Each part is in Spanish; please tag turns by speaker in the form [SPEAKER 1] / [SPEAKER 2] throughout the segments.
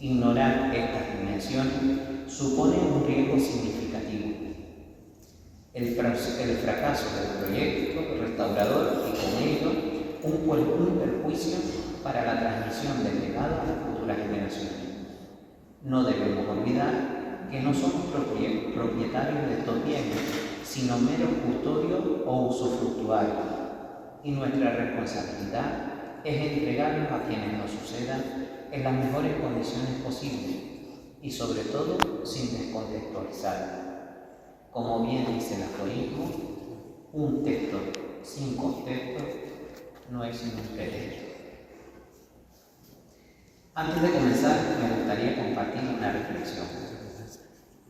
[SPEAKER 1] Ignorar estas dimensiones supone un riesgo significativo. El fracaso del proyecto restaurador y con ello un perjuicio para la transmisión del legado a las futuras generaciones. No debemos olvidar que no somos propietarios de estos bienes, sino meros custodios o usufructuarios, y nuestra responsabilidad es entregarlos a quienes nos sucedan en las mejores condiciones posibles y sobre todo sin descontextualizar. Como bien dice el aforismo, un texto sin contexto no es sino un pretexto. Antes de comenzar, me gustaría compartir una reflexión.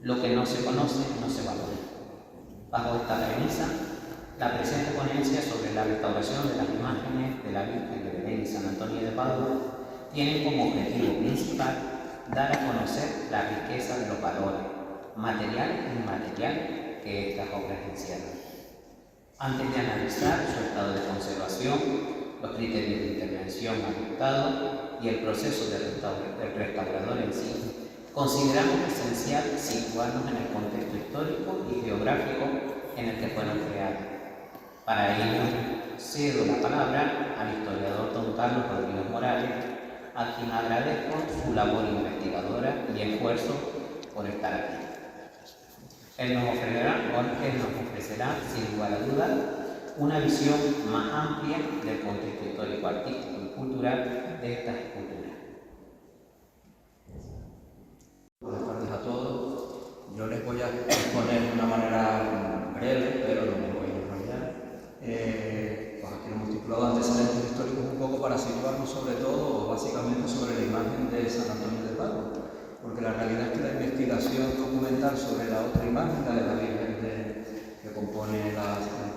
[SPEAKER 1] Lo que no se conoce no se valora. Bajo esta premisa, la presente ponencia sobre la restauración de las imágenes de la Virgen de Belén y San Antonio de Padua tienen como objetivo principal dar a conocer la riqueza de los valores materiales e inmateriales que estas obras encierran. Antes de analizar su estado de conservación, los criterios de intervención adoptados y el proceso del restaurador en sí, consideramos esencial situarnos en el contexto histórico y geográfico en el que fueron creados. Para ello, cedo la palabra al historiador don Carlos Rodríguez Morales, a quien agradezco su labor investigadora y esfuerzo por estar aquí. Él nos ofrecerá, sin lugar a dudas, una visión más amplia del contexto histórico, artístico y cultural de estas esculturas.
[SPEAKER 2] Buenas tardes a todos. Yo les voy a exponer de una manera breve, pero no me voy a enrollar. Aquí lo hemos titulado Antecedentes históricos, un poco para situarnos sobre todo, o básicamente, sobre la imagen de San Antonio de Padua, porque la realidad es que la investigación documental sobre la otra imagen, la de la Virgen que compone el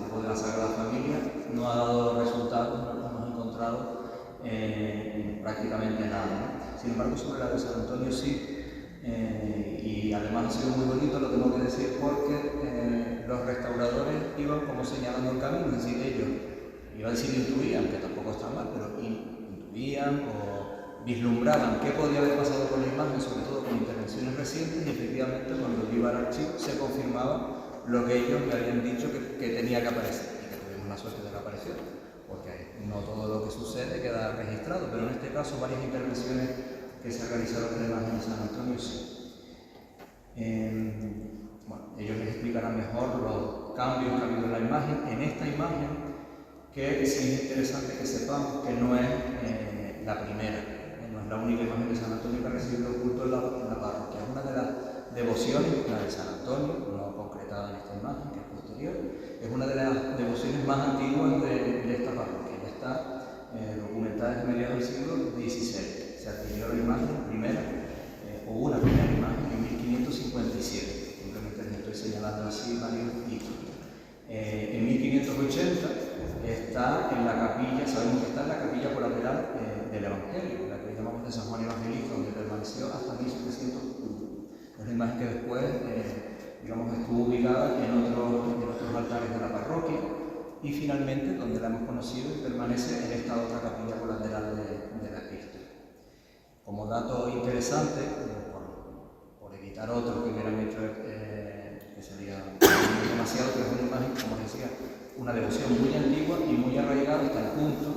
[SPEAKER 2] grupo de la Sagrada Familia, no ha dado resultados, no los hemos encontrado prácticamente nada, ¿no? Sin embargo, sobre la de San Antonio sí. Y además ha sido muy bonito, lo tengo que decir, porque los restauradores iban como señalando el camino, es decir, ellos iba a decir intuían, que tampoco está mal, pero intuían o vislumbraban qué podía haber pasado con la imagen, sobre todo con intervenciones recientes, y efectivamente cuando iba al archivo se confirmaba lo que ellos me habían dicho que tenía que aparecer, y que tuvimos la suerte de que apareció, porque no todo lo que sucede queda registrado, pero en este caso varias intervenciones que se realizaron en la imagen de San Antonio sí. Bueno, ellos les explicarán mejor los cambios que ha habido en la imagen. En esta imagen que sí es interesante que sepamos que no es la primera, no es la única imagen de San Antonio que ha recibido culto en la parroquia. Es una de las devociones, la de San Antonio, no concretada en esta imagen, que es posterior, es una de las devociones más antiguas de esta parroquia. Ya está documentada desde mediados del siglo XVI. Se adquirió la imagen primera, o una primera imagen, en 1557. Simplemente les estoy señalando así varios hitos. En 1580 está en la capilla, sabemos que está en la capilla colateral del Evangelio, la que llamamos de San Juan Evangelista, donde permaneció hasta 1701. Es una imagen que después digamos, estuvo ubicada en otros altares de la parroquia y finalmente donde la hemos conocido y permanece en esta otra capilla colateral de la Cristo. Como dato interesante, por evitar otro que hubieran hecho que sería demasiado, pero es una imagen, como les decía, una devoción muy antigua y muy arraigada hasta el punto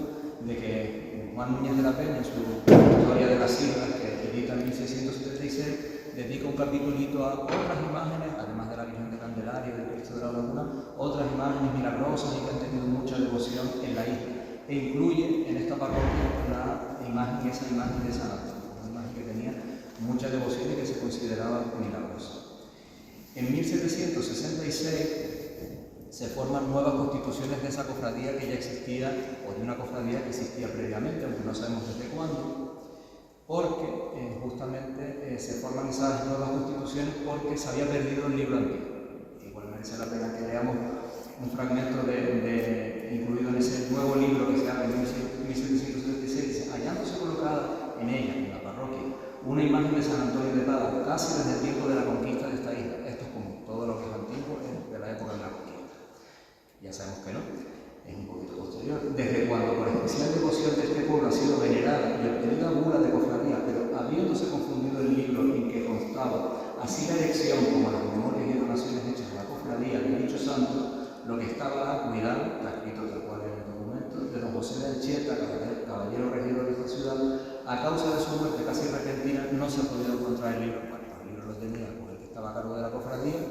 [SPEAKER 2] de que Juan Núñez de la Peña, en su Historia de las Islas, que edita en 1676, dedica un capítulito a otras imágenes, además de la Virgen de Candelaria y del Cristo de la Laguna, otras imágenes milagrosas y que han tenido mucha devoción en la isla. E incluye en esta parroquia esa imagen de San Antonio, una imagen que tenía mucha devoción y que se consideraba milagrosa. En 1766 se forman nuevas constituciones de esa cofradía que ya existía, o de una cofradía que existía previamente, aunque no sabemos desde cuándo, porque justamente se forman esas nuevas constituciones porque se había perdido el libro antiguo. Igual merece la pena que leamos un fragmento incluido en ese nuevo libro que se llama en 1776, dice: hallándose colocada en ella, en la parroquia, una imagen de San Antonio de Padua, casi desde el tiempo de la conquista de esta isla. Esto es como todo lo que es antiguo, de la época de la conquista. Ya sabemos que no, es un poquito posterior. Desde cuando por especial devoción de este pueblo ha sido venerada y obtenida bula de cofradía, pero habiéndose confundido el libro en que constaba así la elección como las memorias y donaciones hechas a la cofradía de dicho santo, lo que estaba a cuidar, está escrito tal cual en el documento, de don José de Anchieta, caballero regidor de esta ciudad, a causa de su muerte casi repentina, no se ha podido encontrar el libro. Bueno, el libro lo tenía con el que estaba a cargo de la cofradía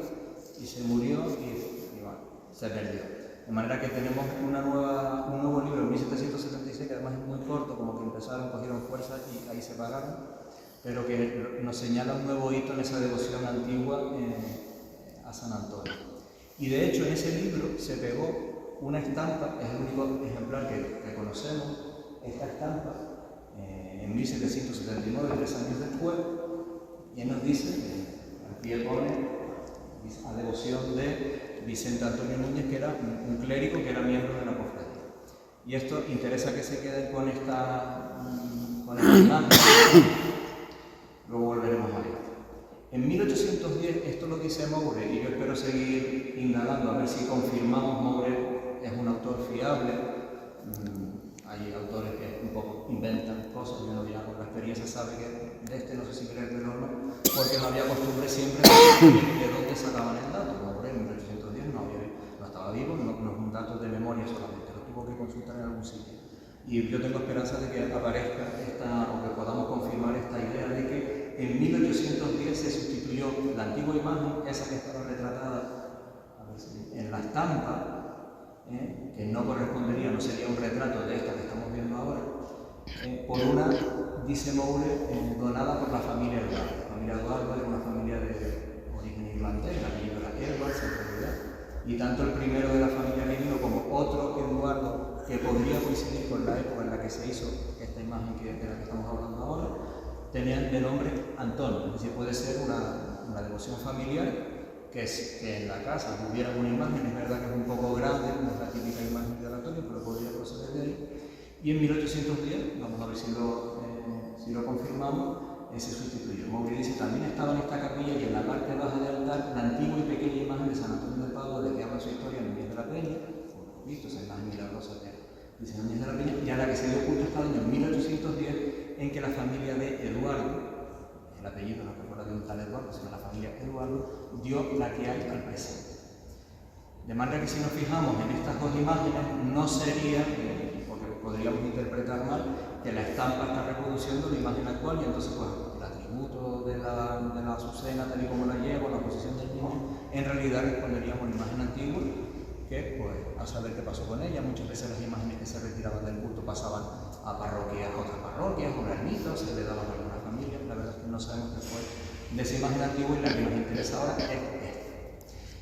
[SPEAKER 2] y se murió y bueno, se perdió. De manera que tenemos un nuevo libro en 1776, que además es muy corto, como que empezaron, cogieron fuerza y ahí se pagaron, pero que nos señala un nuevo hito en esa devoción antigua a San Antonio. Y de hecho en ese libro se pegó una estampa, es el único ejemplar que conocemos, esta estampa, en 1779, 3 años después, y nos dice, al pie pone, a devoción de Vicente Antonio Núñez, que era un clérigo que era miembro de la cofradía. Y esto interesa que se quede con esta imagen. Luego volveremos a ello. En 1810, esto lo dice Moure, y yo espero seguir indagando a ver si confirmamos Moure es un autor fiable. Hay autores que un poco inventan cosas, y uno ya con la experiencia sabe que de este no sé si creerlo o no, porque no había costumbre siempre de dónde sacaban el dato. Moure en 1810 no estaba vivo, no es un dato de memoria solamente, lo tuvo que consultar en algún sitio. Y yo tengo esperanza de que aparezca o que podamos confirmar esta idea de que en 1810 se sustituyó la antigua imagen, esa que estaba retratada en la estampa, que no correspondería, no sería un retrato de esta que estamos viendo ahora, por una, dice Moure, donada por la familia Eduardo. La familia Eduardo era una familia de origen irlandés, la apellido era Edwards en realidad, y tanto el primero de la familia Levino como otro Eduardo, que podría coincidir con la época en la que se hizo esta imagen de la que estamos hablando ahora, tenían de nombre Antonio. Es decir, puede ser una devoción familiar que en la casa hubiera una imagen, es verdad que es un poco grande, no es la típica imagen de Antonio, pero podría proceder de ahí. Y en 1810, vamos a ver si lo confirmamos, se sustituyó. Moure dice, también estaba en esta capilla y en la parte baja del altar la antigua y pequeña imagen de San Antonio de Padua, de que habla su historia en Núñez de la Peña, como visto, esa imagen milagrosa de Núñez de la Peña, y a la que se dio culto hasta el año 1810, en que la familia de Eduardo, el apellido no recuerda de un tal Eduardo, sino la familia Eduardo, dio la que hay al presente. De manera que si nos fijamos en estas dos imágenes, no sería, porque podríamos interpretar mal, que la estampa está reproduciendo la imagen actual y entonces pues, el atributo de la azucena, tal y como la llevo, la posición del niño, en realidad responderíamos a una imagen antigua que, pues, a saber qué pasó con ella. Muchas veces las imágenes que se retiraban del culto pasaban a parroquias, a otras parroquias, o una ermita, o se le daban a alguna familia. La verdad es que no sabemos qué fue de esa imagen antigua, y la que nos interesa ahora es esta.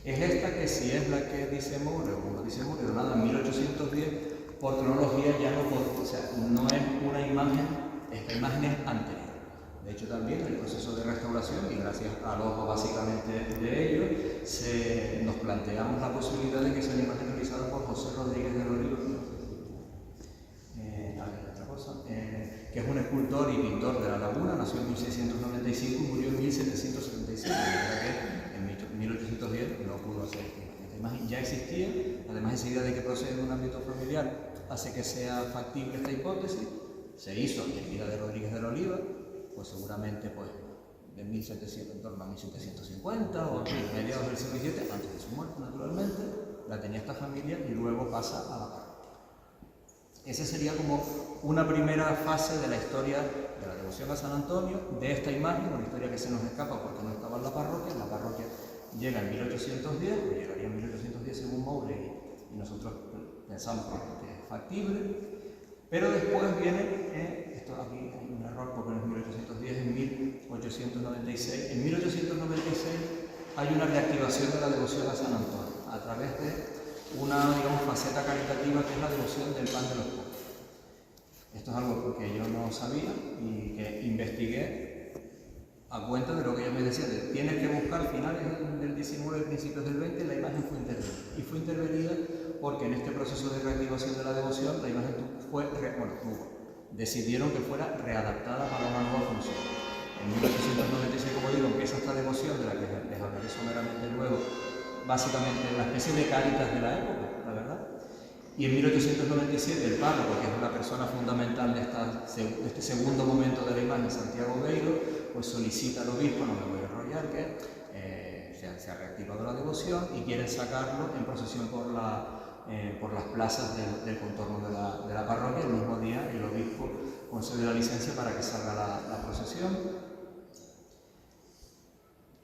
[SPEAKER 2] Es esta, que si es la que dice Moure, o como dice Moure, donada en 1810, por cronología ya no puede, o sea, no es una imagen, esta imagen es anterior. De hecho, también en el proceso de restauración, y gracias al ojo básicamente de ello, nos planteamos la posibilidad de que sea una imagen realizada por José Rodríguez del Olivo, que es un escultor y pintor de La Laguna. Nació en 1695 y murió en 1775. Que en 1810 no pudo hacer esta imagen. Ya existía, además esa idea de que procede de un ámbito familiar hace que sea factible esta hipótesis. Se hizo en vida de Rodríguez del Oliva, pues seguramente pues, de 1700, en torno a 1750 o mediados del siglo XVII, antes de su muerte naturalmente, la tenía esta familia y luego pasa a la parroquia. Esa sería como una primera fase de la historia de la devoción a San Antonio, de esta imagen, una historia que se nos escapa porque no estaba en la parroquia llega en 1810, o llegaría en 1810 según Moure, y nosotros pensamos que es factible, pero después viene, esto aquí hay un error porque no es 1810, es 1896. En 1896 hay una reactivación de la devoción a San Antonio, a través de una, digamos, faceta caritativa que es la devoción del pan de los pobres. Esto es algo que yo no sabía y que investigué a cuenta de lo que ellos me decían. Tienes que buscar finales del 19, principios del 20, la imagen fue intervenida. Y fue intervenida porque en este proceso de reactivación de la devoción, la imagen decidieron que fuera readaptada para una nueva función. En 1896, como digo, empieza esta devoción, de la que les hablaré someramente luego, básicamente la especie de Cáritas de la época, la verdad. Y en 1897 el párroco, que es una persona fundamental de este segundo momento de la imagen, Santiago Beiro, pues solicita al obispo, no me voy a enrollar, que se ha reactivado la devoción y quieren sacarlo en procesión por las plazas del contorno de la parroquia. El mismo día el obispo concede la licencia para que salga la procesión.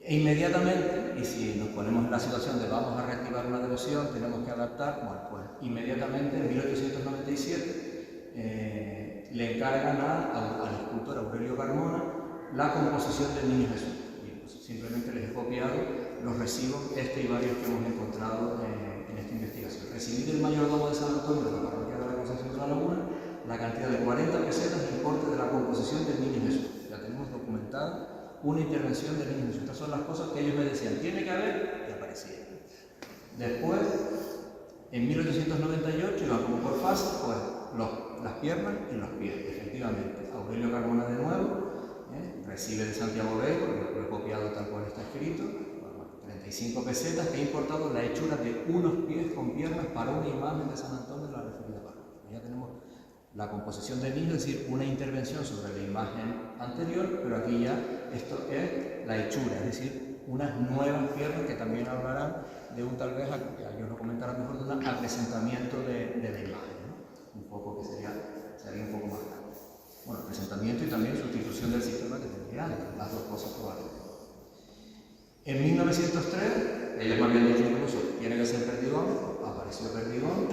[SPEAKER 2] E inmediatamente, y si nos ponemos en la situación de vamos a reactivar una devoción, tenemos que adaptar, bueno, pues inmediatamente en 1897 le encargan al escultor Aurelio Carmona la composición del Niño Jesús. Y pues, simplemente les he copiado los recibos, y varios que hemos encontrado en esta investigación. Recibí del mayordomo de San Antonio de la parroquia de la Concepción de la Laguna la cantidad de 40 pesetas de importe de la composición del Niño Jesús. La tenemos documentada. Una intervención del Niño Jesús. Estas son las cosas que ellos me decían, tiene que haber, y aparecía. Después, en 1898, iban como por fase, pues las piernas y los pies, efectivamente. Aurelio Carmona de nuevo, recibe de Santiago Beiro, lo he copiado tal cual está escrito, 35 pesetas, que he importado la hechura de unos pies con piernas para una imagen de San Antonio de la referida parroquia. Ya tenemos la composición del niño, es decir, una intervención sobre la imagen anterior, pero aquí ya esto es la hechura, es decir, unas nuevas piernas que también hablarán de un, tal vez, ellos lo comentarán mejor, de un acrecentamiento de la imagen, ¿no? Un poco que sería un poco más grande. Bueno, acrecentamiento y también sustitución del sistema que tendría antes, las dos cosas probablemente. En 1903, ellos me habían dicho incluso, tiene que ser Perdigón, apareció Perdigón,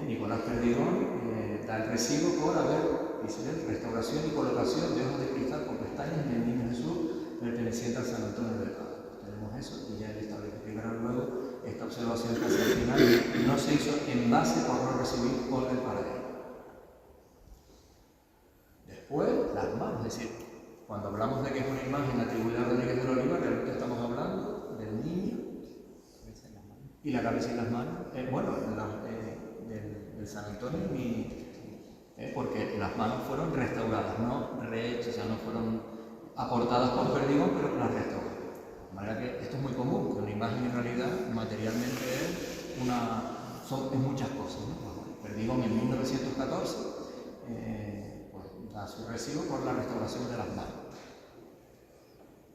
[SPEAKER 2] Nicolás Perdigón, da el recibo por haber, dice él, restauración y colocación de ojos de cristal con pestañas del Niño Jesús perteneciente al San Antonio del Padre. Tenemos eso y ya él explicará luego esta observación que hacia el final no se hizo en base por no recibir orden para él. Después, las manos, es decir, cuando hablamos de que es una imagen atribuida a Rodríguez del Oliva, realmente estamos hablando del niño y la cabeza y las manos, del San Antonio, porque las manos fueron restauradas, no rehechas, o sea, no fueron aportadas por Perdigón, pero las restauraron. De manera que esto es muy común, que una imagen en realidad materialmente es muchas cosas, ¿no? Perdigón en 1914 pues, da su recibo por la restauración de las manos.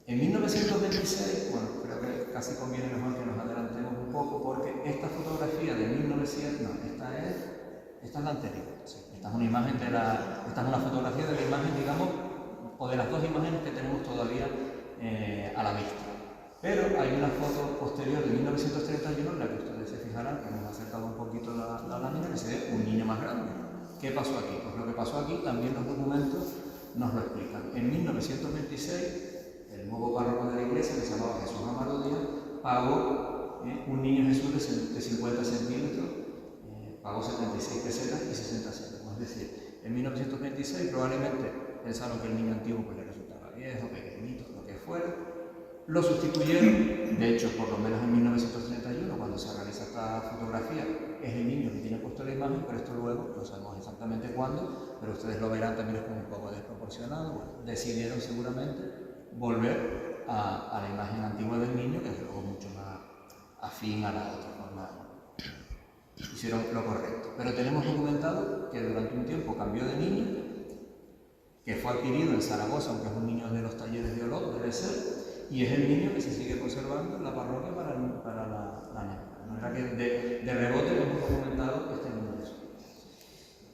[SPEAKER 2] En 1926, bueno, creo que casi conviene mejor que nos adelantemos un poco, porque esta fotografía de 1900, no, esta es la anterior. Sí. Esta es una imagen esta es una fotografía de la imagen, digamos, o de las dos imágenes que tenemos todavía a la vista. Pero hay una foto posterior de 1931 en la que ustedes se fijan fijarán que hemos acercado un poquito la lámina, que se ve un niño más grande. ¿Qué pasó aquí? Pues lo que pasó aquí también los documentos nos lo explican. En 1926, el nuevo párroco de la iglesia, que se llamaba Jesús Amaro Díaz, pagó un niño Jesús de 50 centímetros, pagó 76 pesetas y 60 céntimos. Es decir, en 1926 probablemente pensaron que el niño antiguo pues, le resultaba viejo, pequeñito, lo que fuera. Lo sustituyeron, de hecho, por lo menos en 1931, cuando se realiza esta fotografía, es el niño que tiene puesto la imagen, pero esto luego no sabemos exactamente cuándo, pero ustedes lo verán también es como un poco desproporcionado. Bueno, decidieron seguramente volver a la imagen antigua del niño, que es luego mucho más afín a la otra forma. Hicieron lo correcto, pero tenemos documentado que durante un tiempo cambió de niño, que fue adquirido en Zaragoza, aunque es un niño de los talleres de Olot, debe ser, y es el niño que se sigue conservando en la parroquia para la anécdota. De manera que de rebote hemos documentado este niño de eso.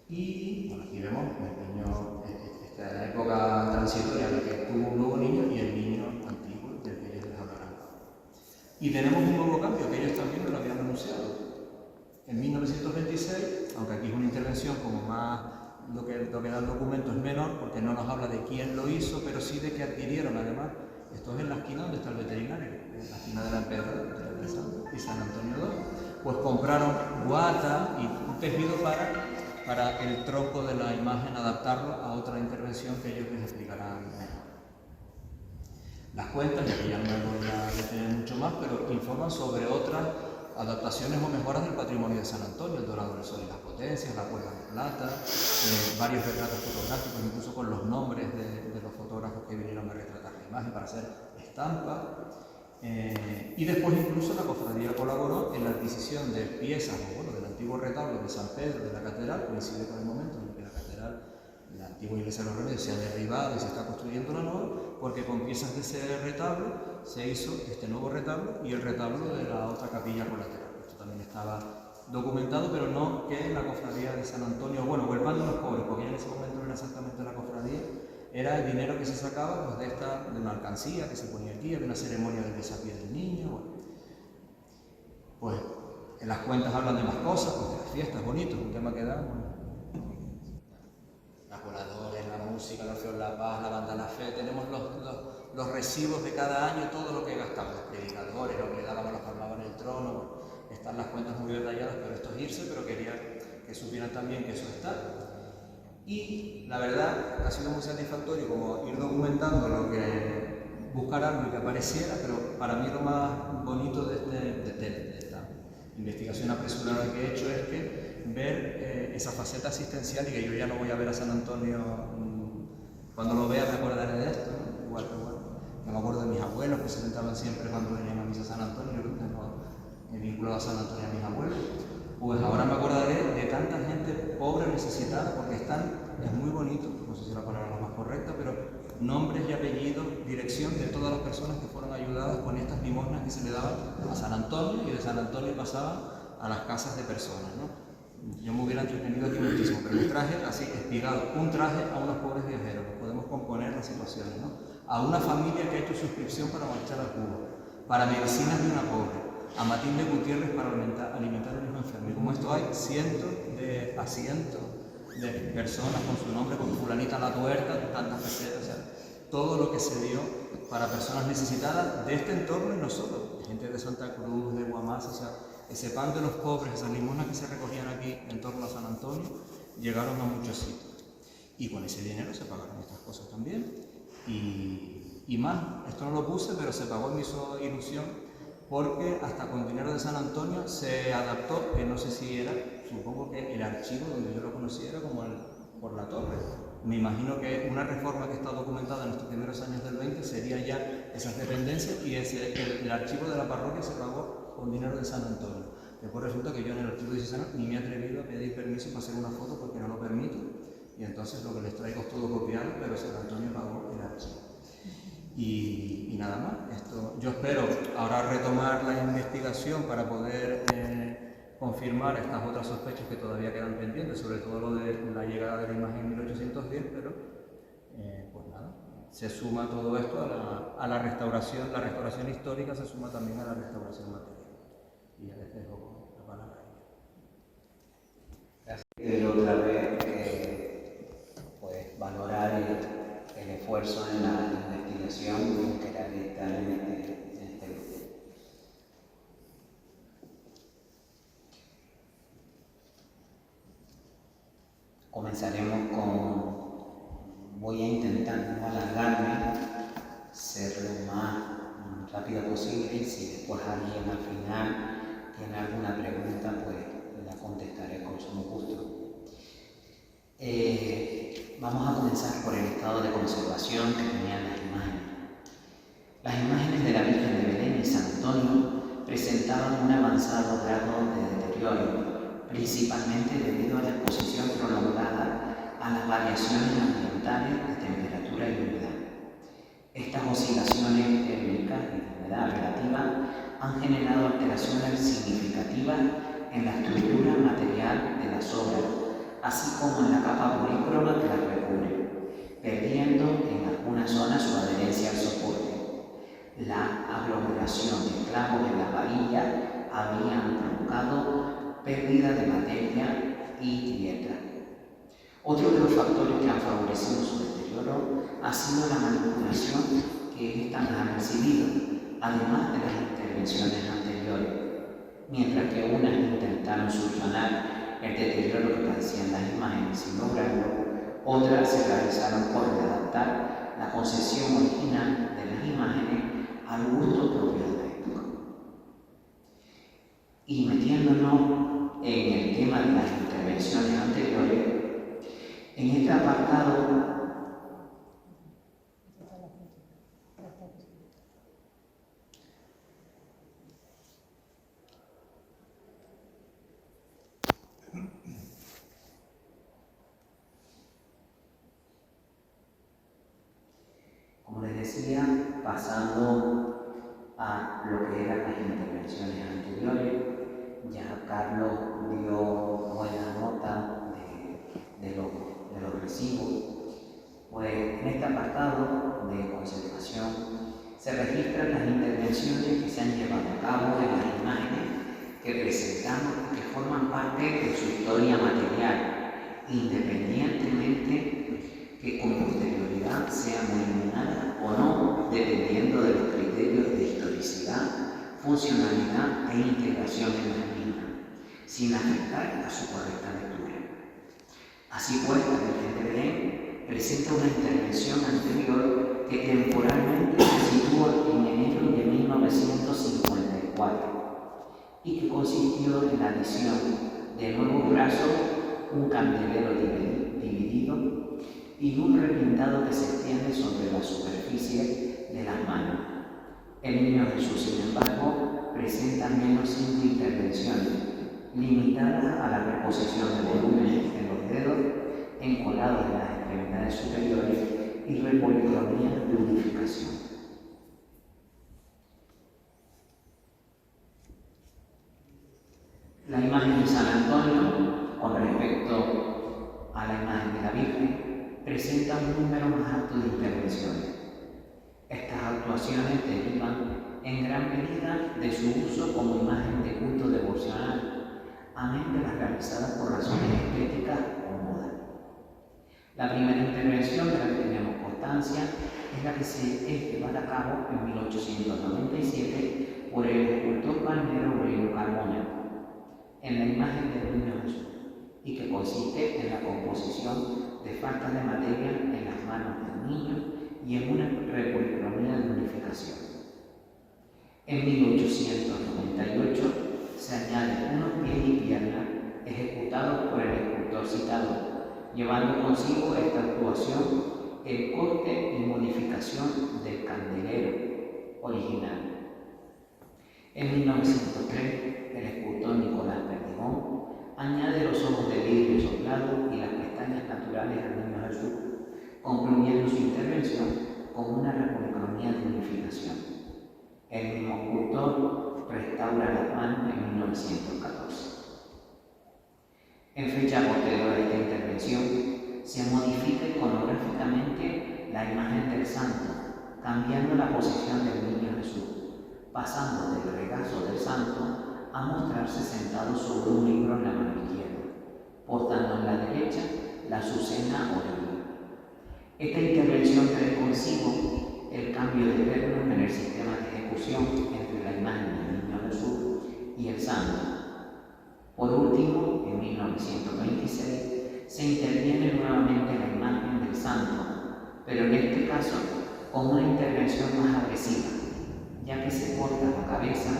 [SPEAKER 2] Y bueno, aquí vemos el niño, esta época transitoria en la que tuvo un nuevo niño y el niño antiguo del que ellos les hablarán. Y tenemos un nuevo cambio que ellos también lo habían anunciado. En 1926, aunque aquí es una intervención como más, lo que da el documento es menor, porque no nos habla de quién lo hizo, pero sí de que adquirieron además. Esto es en la esquina donde está el veterinario, en la esquina de la Emperador y San Antonio II. Pues compraron guata y un tejido para el tronco de la imagen, adaptarlo a otra intervención que ellos les explicarán mejor. Las cuentas, ya que ya no me voy a detener mucho más, pero informan sobre otras adaptaciones o mejoras del patrimonio de San Antonio, el dorado del sol y las potencias, la cuerda de plata, varios retratos fotográficos, incluso con los nombres de los fotógrafos que vinieron a retratar la imagen para hacer estampa. Y después incluso la cofradía colaboró en la adquisición de piezas, del antiguo retablo de San Pedro de la catedral, coincide con el momento en el que la catedral, la antigua iglesia de los Remedios, se ha derribado y se está construyendo la nueva, porque con piezas de ese retablo se hizo este nuevo retablo y el retablo de la otra capilla colateral. Esto también estaba documentado, pero no que la cofradía de San Antonio, o el pan de los pobres, porque en ese momento no era exactamente la cofradía, era el dinero que se sacaba pues, de una alcancía que se ponía aquí, había una ceremonia de besapié del niño. Pues en las cuentas hablan de más cosas, pues de las fiestas, bonito, un tema que da. Las voladores, la música, la Orfeo La Paz, la banda La Fe, tenemos los recibos de cada año, todo lo que gastamos, los predicadores, lo que le dábamos a los que hablaban en el trono. Están las cuentas muy detalladas, pero esto es irse, pero quería que supieran también que eso está. Y la verdad ha sido muy satisfactorio como ir documentando lo que buscar algo y que apareciera, pero para mí lo más bonito de esta investigación apresurada que he hecho es que ver esa faceta asistencial y que yo ya no voy a ver a San Antonio, cuando lo vea me acordaré de esto, ¿no? Igual que me acuerdo de mis abuelos que se sentaban siempre cuando venían a misa a San Antonio, yo tengo vinculado a San Antonio a mis abuelos. Pues ahora me acordaré de tanta gente pobre, necesitada, porque es muy bonito, no sé si la palabra es la más correcta, pero nombres y apellidos, dirección de todas las personas que fueron ayudadas con estas limosnas que se le daban a San Antonio y de San Antonio pasaban a las casas de personas, ¿no? Yo me hubiera entretenido aquí muchísimo, pero el traje así, espigado, un traje a unos pobres viajeros, podemos componer las situaciones, ¿no? A una familia que ha hecho suscripción para marchar a Cuba, para medicinas de una pobre, a Matilde Gutiérrez para alimentar a un hijo enfermo. Y como esto hay cientos de asientos de personas con su nombre, con fulanita la tuerta, tantas pesetas, o sea, todo lo que se dio para personas necesitadas de este entorno y no solo, de gente de Santa Cruz, de Guamás, o sea, ese pan de los pobres, esas limosnas que se recogían aquí en torno a San Antonio, llegaron a muchos sitios. Y con ese dinero se pagaron estas cosas también. Y más, esto no lo puse, pero se pagó y me hizo ilusión, porque hasta con dinero de San Antonio se adaptó, que no sé si era, supongo que el archivo donde yo lo conocía era como por la torre. Me imagino que una reforma que está documentada en estos primeros años del 20 sería ya esas dependencias y el archivo de la parroquia se pagó con dinero de San Antonio. Después resulta que yo en el archivo diocesano ni me he atrevido a pedir permiso para hacer una foto porque no lo permito, y entonces lo que les traigo es todo copiado, pero San Antonio pagó el archivo. Y nada más, esto, yo espero ahora retomar la investigación para poder confirmar estas otras sospechas que todavía quedan pendientes, sobre todo lo de la llegada de la imagen en 1810, pero pues nada, se suma todo esto a la restauración histórica se suma también a la restauración material. Y ya les dejo la palabra.
[SPEAKER 1] Otra vez, pues, valorar el esfuerzo en la investigación que realiza en este grupo. Comenzaremos voy a intentar no alargarme, ser lo más rápido posible, y si después alguien al final tiene alguna pregunta, pues la contestaré con sumo gusto. Vamos a comenzar por el estado de conservación que tenían las imágenes. Las imágenes de la Virgen de Belén y San Antonio presentaban un avanzado grado de deterioro, principalmente debido a la exposición prolongada a las variaciones ambientales de temperatura y humedad. Estas oscilaciones térmicas y de humedad relativa han generado alteraciones significativas en la estructura material de las obras, así como en la capa polícroma que las recubre, perdiendo en algunas zonas su adherencia al soporte. La aglomeración de clavos en la varilla habían provocado pérdida de materia y grieta. Otro de los factores que han favorecido su deterioro ha sido la manipulación que éstas han recibido, además de las intervenciones anteriores. Mientras que unas intentaron solucionar el deterioro que padecían las imágenes sin lograrlo, otras se realizaron por readaptar la concepción original de las imágenes al gusto propio de la época. Y metiéndonos en el tema de las intervenciones anteriores, en este apartado como les decía, pasando a lo que eran las intervenciones anteriores, ya Carlos dio buena nota de los recibos. Pues en este apartado de conservación se registran las intervenciones que se han llevado a cabo en las imágenes que presentamos y que forman parte de su historia material, independientemente que con posterioridad sean eliminadas o no, dependiendo de los criterios de historicidad, funcionalidad e integración en las mismas, sin afectar a su correcta lectura. Así pues, la Virgen de Belén presenta una intervención anterior que temporalmente se sitúa en enero de 1954 y que consistió en la adición de nuevos brazos, un candelero dividido y un repintado que se extiende sobre la superficie de las manos. El Niño Jesús, sin embargo, presenta al menos 5 intervenciones, limitadas a la reposición de volúmenes en los dedos, encolados en las extremidades superiores y repolicromía de unificación. La imagen de San Antonio, con respecto a la imagen de la Virgen, presenta un número más alto de intervenciones. Estas actuaciones derivan en gran medida de su uso como imagen de culto devocional, amén de las realizadas por razones estéticas o moda. La primera intervención de la que tenemos constancia es la que se llevada a cabo en 1897 por el escultor palmero Aurelio Carmona, en la imagen del Niño Jesús, y que consiste en la composición de faltas de materia en las manos del niño y en una repolicromía de unificación. En 1898 se añaden unos pies y piernas ejecutados por el escultor citado, llevando consigo esta actuación el corte y modificación del candelero original. En 1903, el escultor Nicolás Perdigón añade los ojos de vidrio soplado y las pestañas naturales al Niño Jesús, concluyendo su intervención con una repolicromía de unificación. El mismo escultor restaura las manos en 1914. En fecha posterior a esta intervención, se modifica iconográficamente la imagen del santo, cambiando la posición del Niño Jesús, pasando del regazo del santo a mostrarse sentado sobre un libro en la mano izquierda, portando en la derecha la azucena Orelli. Esta intervención trae consigo el cambio de términos en el sistema de ejecución entre la imagen del Niño Jesús y el Santo. Por último, en 1926, se interviene nuevamente la imagen del Santo, pero en este caso con una intervención más agresiva, ya que se corta la cabeza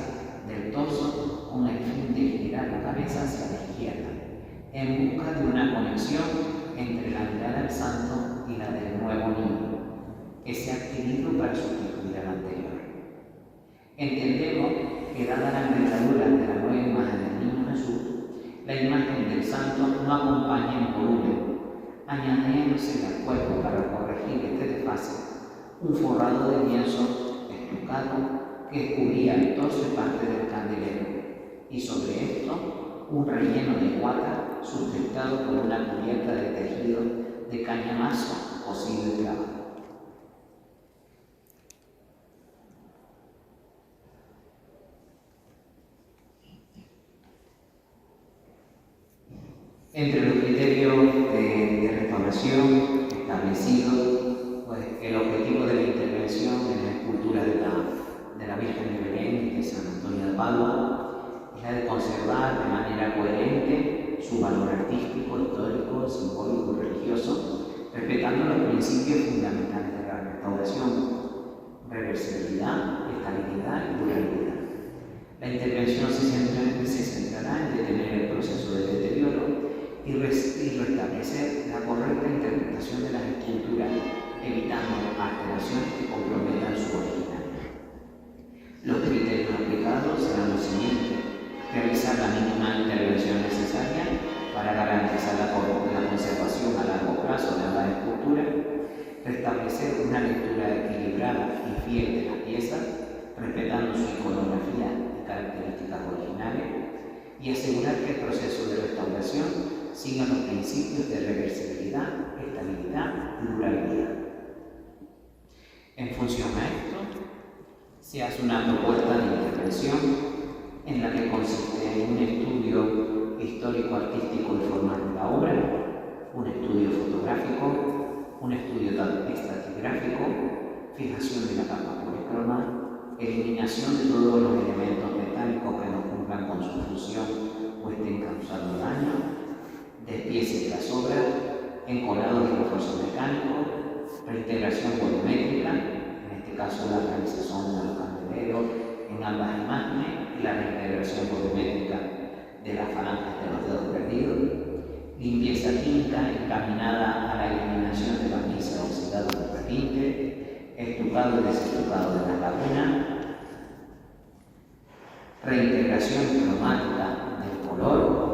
[SPEAKER 1] del torso con el fin de girar la cabeza hacia la izquierda, en busca de una conexión entre la mirada del Santo y la del nuevo niño, que se ha adquirido para sustituir a la anterior. Entendemos que dada la envergadura de la nueva imagen del Niño Jesús, la imagen del Santo no acompaña en volumen, añadiéndose al cuerpo para corregir este desfase un forrado de lienzo estucado que cubría el torso y parte del candelero, y sobre esto un relleno de guata sustentado por una cubierta de tejido de cañamazo cosido y clavado. Entre los criterios de restauración establecidos, pues el objetivo de la intervención en la escultura de la Virgen de Belén y de San Antonio de Padua es la de conservar de manera coherente su valor artístico, histórico, simbólico y religioso, respetando los principios fundamentales de la restauración: reversibilidad, estabilidad y durabilidad. La intervención se centrará en detener el proceso de deterioro y restablecer la correcta interpretación de las esculturas, evitando alteraciones que comprometan su originalidad. Los criterios aplicados serán los siguientes: realizar la mínima intervención necesaria para garantizar la conservación a largo plazo de la escultura, restablecer una lectura equilibrada y fiel de la pieza, respetando su iconografía y características originales, y asegurar que el proceso de restauración siga los principios de reversibilidad, estabilidad y durabilidad. En función a esto, se hace una propuesta de intervención en la que consiste en un estudio histórico-artístico del formato de la obra, un estudio fotográfico, un estudio estratigráfico, fijación de la capa policroma, eliminación de todos los elementos metálicos que no cumplan con su función o estén causando daño, despiece de las obras, encolado de refuerzo mecánico, reintegración volumétrica, en este caso la realización de los candeleros en ambas imágenes y la reintegración volumétrica de las falanges de los dedos perdidos, limpieza química encaminada a la eliminación de la misa oxidada del repinte, estucado y desestucado de las lagunas, reintegración cromática del color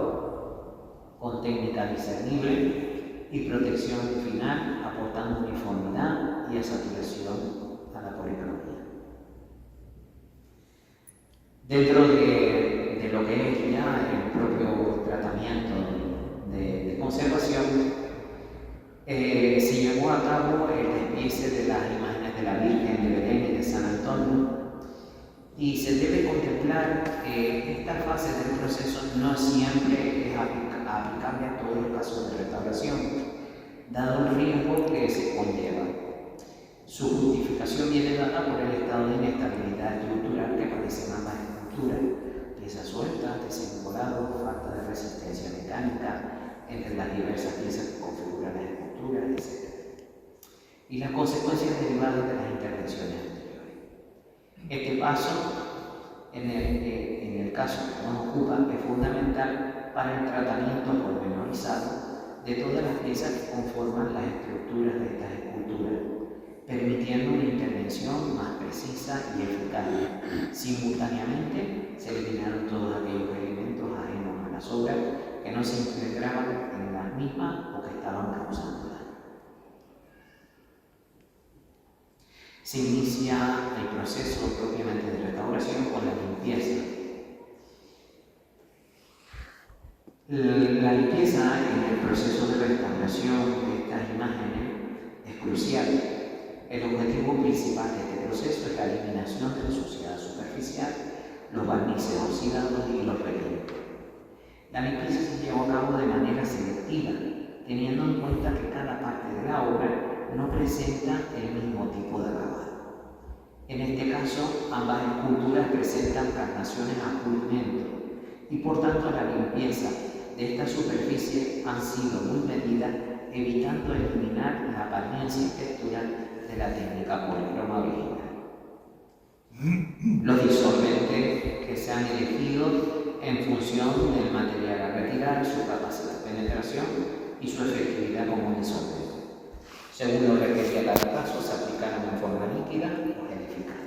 [SPEAKER 1] con técnica discernible y protección final, aportando uniformidad y saturación a la policromía. Dentro de lo que es ya el propio tratamiento de conservación, se llevó a cabo el despiece de las imágenes de la Virgen de Belén y de San Antonio, y se debe contemplar que esta fase del proceso no siempre es aplicable a todos los casos de restauración, dado el riesgo que se conlleva. Su justificación viene dada por el estado de inestabilidad estructural que padecen ambas esculturas: piezas sueltas, desencolado, falta de resistencia mecánica entre las diversas piezas que configuran las esculturas, etc. Y las consecuencias derivadas de las intervenciones anteriores. Este paso, en el caso que nos ocupa, es fundamental para el tratamiento pormenorizado de todas las piezas que conforman las estructuras de estas esculturas, permitiendo una intervención más precisa y eficaz. Simultáneamente se eliminaron todos aquellos elementos ajenos a las obras que no se integraban en las mismas o que estaban causando daño. Se inicia el proceso propiamente de restauración con la limpieza. La limpieza en el proceso de restauración de estas imágenes es crucial. El objetivo principal de este proceso es la eliminación de la suciedad superficial, los barnices oxidados y los relieve. La limpieza se llevó a cabo de manera selectiva, teniendo en cuenta que cada parte de la obra no presenta el mismo tipo de acabado. En este caso, ambas esculturas presentan carnaciones a pulimento y por tanto la limpieza de esta superficie ha sido muy medida, evitando eliminar la apariencia textural de la técnica policroma original. Los disolventes que se han elegido en función del material a retirar, su capacidad de penetración y su efectividad como disolvente. Según lo requería cada caso, se aplicaron en forma líquida o gelificada.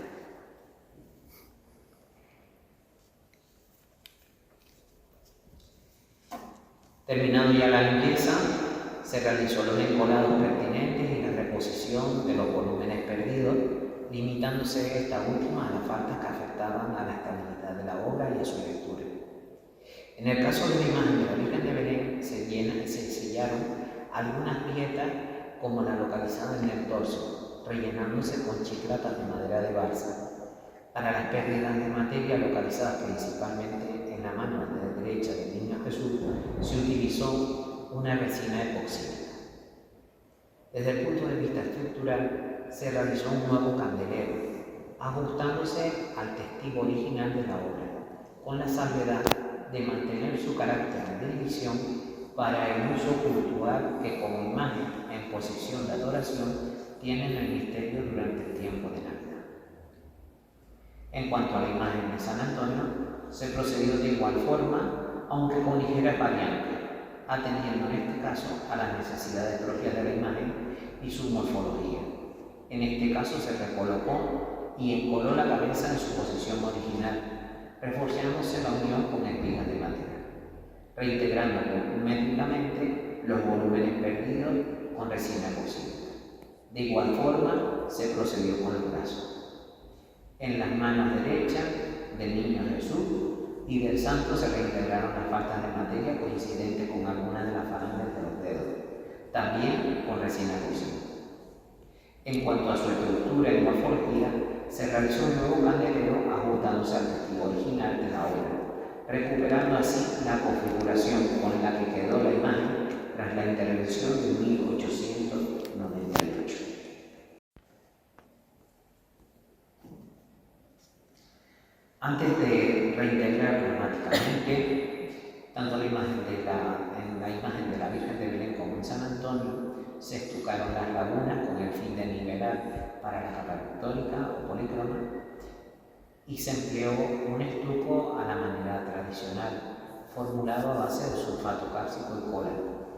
[SPEAKER 1] Terminando ya la limpieza, se realizó los encolados pertinentes y la reposición de los volúmenes perdidos, limitándose esta última a las faltas que afectaban a la estabilidad de la obra y a su lectura. En el caso de la imagen de la Virgen de Belén, se sellaron algunas grietas como la localizada en el torso, rellenándose con chiclatas de madera de balsa. Para las pérdidas de materia localizadas principalmente en la mano derecha del Niño Jesús, se utilizó una resina epóxica. Desde el punto de vista estructural, se realizó un nuevo candelero, ajustándose al testigo original de la obra, con la salvedad de mantener su carácter de división para el uso cultural que como imagen en posición de adoración tiene en el misterio durante el tiempo de Navidad. En cuanto a la imagen de San Antonio, se procedió de igual forma, aunque con ligeras variantes, atendiendo en este caso a las necesidades propias de la imagen y su morfología. En este caso se recolocó y encoló la cabeza en su posición original, reforzándose la unión con espigas de madera, reintegrando volumétricamente los volúmenes perdidos con resina epóxica. De igual forma se procedió con los brazos. En las manos derechas del Niño Jesús y del Santo se reintegraron las faltas de materia coincidentes con algunas de las falanges de los dedos, también con resina epóxica. En cuanto a su estructura y morfología, se realizó un nuevo candelero ajustándose al testigo original de la obra, recuperando así la configuración con la que quedó la imagen tras la intervención de 1898. Antes de reintegrar dramáticamente, tanto la imagen en la imagen de la Virgen de Belén como en San Antonio, se estucaron las lagunas con el fin de nivelar para la capa pictórica o polícroma y se empleó un estuco a la manera tradicional, formulado a base de sulfato cálcico y cola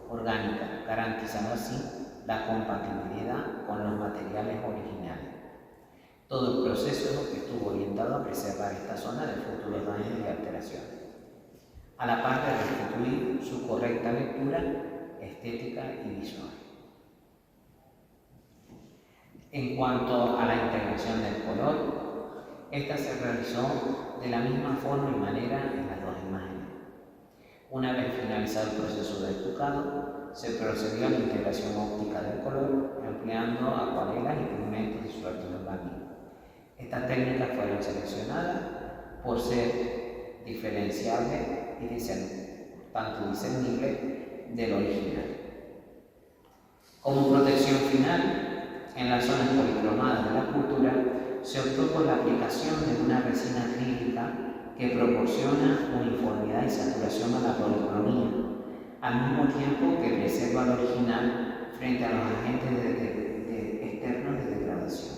[SPEAKER 1] orgánica, garantizando así la compatibilidad con los materiales originales. Todo el proceso estuvo orientado a preservar esta zona de futuros daños y alteraciones, a la par de restituir su correcta lectura estética y visual. En cuanto a la integración del color, esta se realizó de la misma forma y manera en las dos imágenes. Una vez finalizado el proceso de estucado, se procedió a la integración óptica del color, empleando acuarelas y pigmentos disueltos en barniz. Estas técnicas fueron seleccionadas por ser diferenciables y tanto discernibles del original. Como protección final, en las zonas policromadas de la escultura se optó por la aplicación de una resina acrílica que proporciona uniformidad y saturación a la policromía, al mismo tiempo que preserva al original frente a los agentes externos de degradación.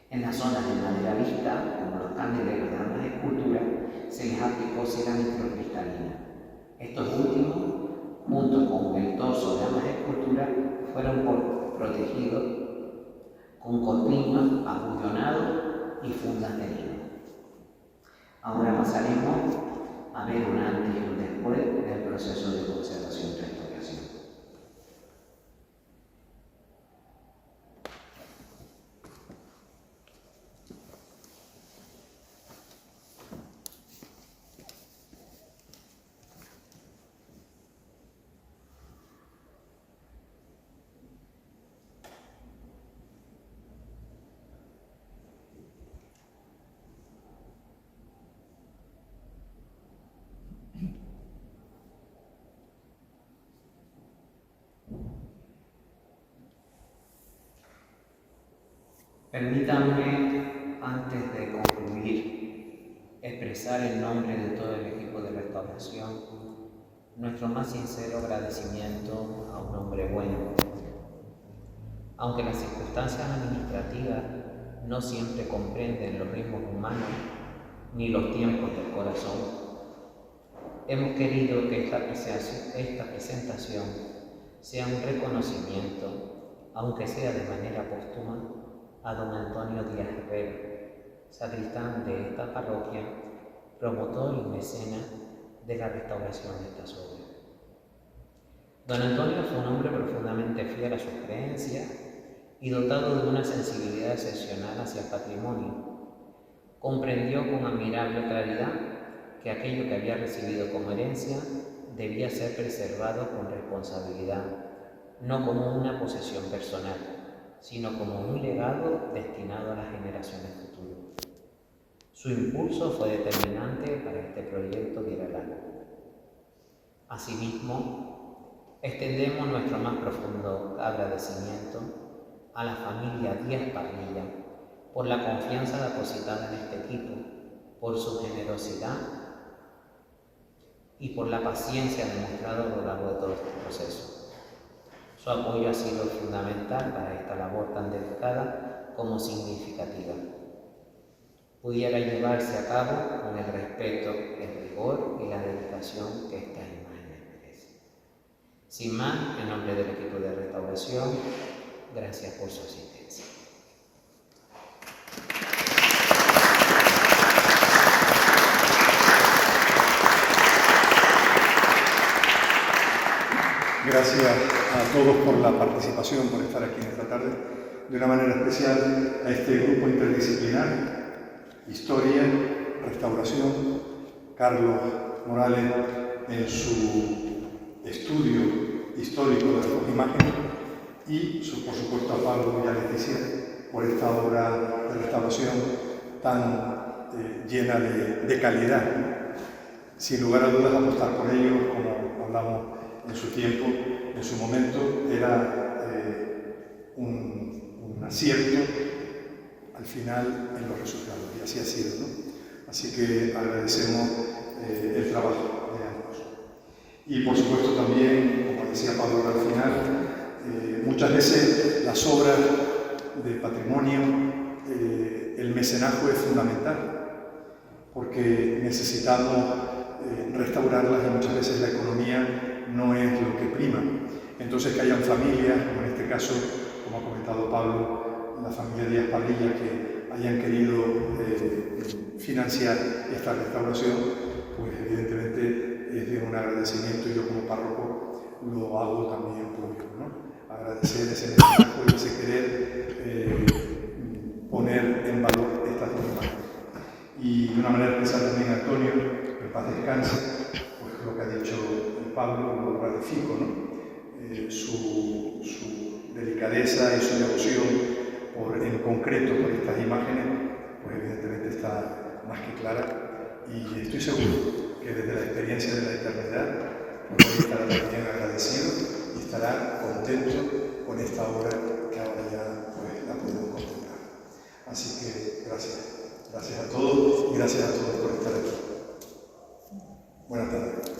[SPEAKER 1] En las zonas de madera vista, como los candeleros de ambas esculturas, se les aplicó cera microcristalina. Estos últimos, junto con el torso de ambas esculturas, fueron protegidos con corpiños abullonados y fundas de lino. Ahora pasaremos a ver un antes y un después del proceso de conservación y restauración. Permítanme, antes de concluir, expresar en nombre de todo el equipo de restauración nuestro más sincero agradecimiento a un hombre bueno. Aunque las circunstancias administrativas no siempre comprenden los ritmos humanos ni los tiempos del corazón, hemos querido que esta presentación sea un reconocimiento, aunque sea de manera póstuma, a don Antonio Díaz Herrero, sacristán de esta parroquia, promotor y mecenas de la restauración de estas obras. Don Antonio fue un hombre profundamente fiel a sus creencias y dotado de una sensibilidad excepcional hacia el patrimonio. Comprendió con admirable claridad que aquello que había recibido como herencia debía ser preservado con responsabilidad, no como una posesión personal, sino como un legado destinado a las generaciones futuras. Su impulso fue determinante para que este proyecto viera el alba. Asimismo, extendemos nuestro más profundo agradecimiento a la familia Díaz Parrilla por la confianza depositada en este equipo, por su generosidad y por la paciencia demostrada a lo largo de todo este proceso. Su apoyo ha sido fundamental para esta labor tan delicada como significativa. Pudiera llevarse a cabo con el respeto, el rigor y la dedicación que estas imágenes merecen. Sin más, en nombre del equipo de restauración, gracias por su asistencia.
[SPEAKER 3] Gracias a todos por la participación, por estar aquí esta tarde. De una manera especial a este grupo interdisciplinar, Historia, Restauración, Carlos Morales en su estudio histórico de las dos imágenes y, por supuesto, a Pablo y a Leticia por esta obra de restauración tan llena de calidad. Sin lugar a dudas, apostar por ellos, como hablamos en su tiempo, en su momento, era un acierto al final en los resultados, y así ha sido, ¿no? Así que agradecemos el trabajo de ambos. Y por supuesto también, como decía Pablo al final, muchas veces las obras de patrimonio, el mecenazgo es fundamental, porque necesitamos restaurarlas y muchas veces la economía no es lo que prima. Entonces que hayan familias, como en este caso, como ha comentado Pablo, la familia Díaz Parrilla, que hayan querido financiar esta restauración, pues evidentemente es de un agradecimiento y yo como párroco lo hago también público, ¿no? Agradecer ese mecenazgo y ese querer poner en valor estas dos imágenes. Y de una manera especial también a Antonio, que en paz descanse, pues lo que ha dicho Pablo lo ratifico, ¿no? Su delicadeza y su devoción en concreto por estas imágenes, pues evidentemente está más que clara, y estoy seguro que desde la experiencia de la eternidad pues hoy estará también agradecido y estará contento con esta obra que ahora ya pues la podemos contemplar. Así que gracias a todos y gracias a todos por estar aquí. Buenas tardes.